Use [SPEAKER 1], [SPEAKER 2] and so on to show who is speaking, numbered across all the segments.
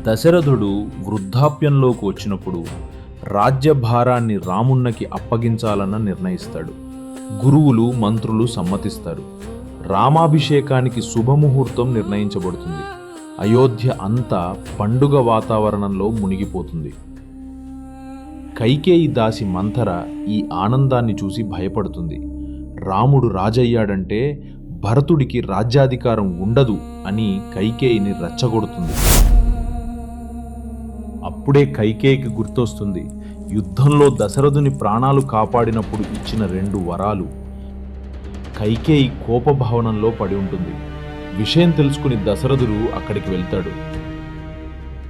[SPEAKER 1] దశరథుడు వృద్ధాప్యంలోకి వచ్చినప్పుడు రాజ్యభారాన్ని రామున్నకి అప్పగించాలన్న నిర్ణయిస్తాడు. గురువులు మంత్రులు సమ్మతిస్తారు. రామాభిషేకానికి శుభముహూర్తం నిర్ణయించబడుతుంది. అయోధ్య అంతా పండుగ వాతావరణంలో మునిగిపోతుంది. కైకేయి దాసి మంథర ఈ ఆనందాన్ని చూసి భయపడుతుంది. రాముడు రాజయ్యాడంటే భరతుడికి రాజ్యాధికారం ఉండదు అని కైకేయిని రెచ్చగొడుతుంది. అప్పుడే కైకేయికి గుర్తొస్తుంది యుద్ధంలో దశరథుని ప్రాణాలు కాపాడినప్పుడు ఇచ్చిన 2 వరాలు. కైకేయి కోపభవనంలో పడి ఉంటుంది. విషయం తెలుసుకుని దశరథుడు అక్కడికి వెళ్తాడు.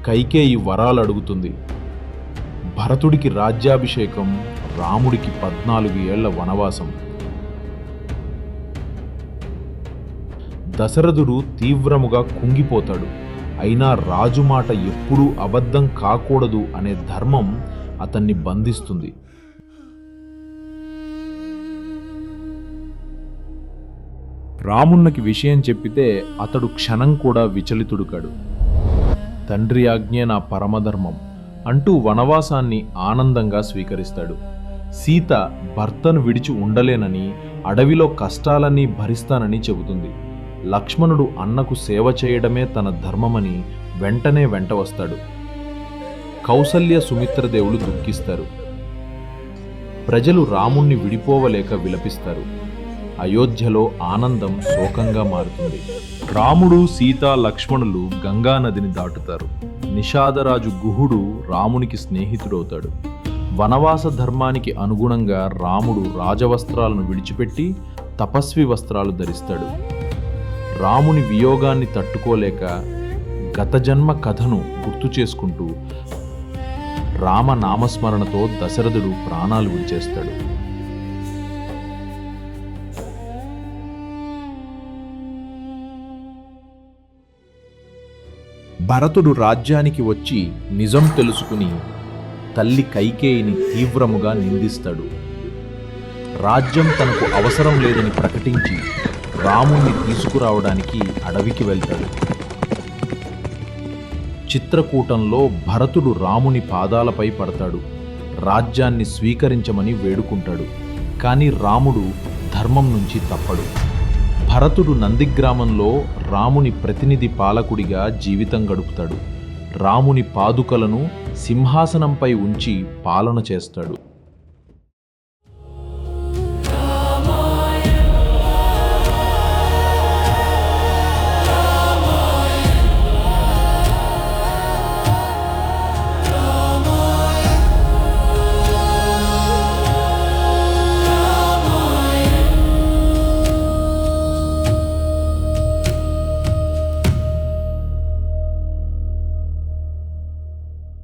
[SPEAKER 1] కైకేయి వరాలు అడుగుతుంది. భరతుడికి రాజ్యాభిషేకం, రాముడికి 14 ఏళ్ల వనవాసం. దశరథుడు తీవ్రముగా కుంగిపోతాడు. అయినా రాజు మాట ఎప్పుడూ అబద్ధం కాకూడదు అనే ధర్మం అతన్ని బంధిస్తుంది. రామున్నకి విషయం చెప్పితే అతడు క్షణం కూడా విచలితుడు కాడు. తండ్రి ఆజ్ఞే నా పరమధర్మం అంటూ వనవాసాన్ని ఆనందంగా స్వీకరిస్తాడు. సీత భర్తను విడిచి ఉండలేనని, అడవిలో కష్టాలన్నీ భరిస్తానని చెబుతుంది. లక్ష్మణుడు అన్నకు సేవ చేయడమే తన ధర్మమని వెంటనే వెంట వస్తాడు. కౌసల్య సుమిత్రదేవులు దుఃఖిస్తారు. ప్రజలు రాముణ్ణి విడిపోవలేక విలపిస్తారు. అయోధ్యలో ఆనందం శోకంగా మారుతుంది. రాముడు, సీత, లక్ష్మణులు గంగా నదిని దాటుతారు. నిషాదరాజు గుహుడు రామునికి స్నేహితుడవుతాడు. వనవాస ధర్మానికి అనుగుణంగా రాముడు రాజవస్త్రాలను విడిచిపెట్టి తపస్వి వస్త్రాలు ధరిస్తాడు. రాముని వియోగాన్ని తట్టుకోలేక గత జన్మ కథను గుర్తు చేసుకుంటూ రామనామస్మరణతో దశరథుడు ప్రాణాలు విడిచేస్తాడు. భరతుడు రాజ్యానికి వచ్చి నిజం తెలుసుకుని తల్లి కైకేయిని తీవ్రముగా నిందిస్తాడు. రాజ్యం తనకు అవసరం లేదని ప్రకటించి రాముణ్ణి తీసుకురావడానికి అడవికి వెళ్తాడు. చిత్రకూటంలో భరతుడు రాముని పాదాలపై పడతాడు. రాజ్యాన్ని స్వీకరించమని వేడుకుంటాడు. కానీ రాముడు ధర్మం నుంచి తప్పడు. భరతుడు నందిగ్రామంలో రాముని ప్రతినిధి పాలకుడిగా జీవితం గడుపుతాడు. రాముని పాదుకలను సింహాసనంపై ఉంచి పాలన చేస్తాడు.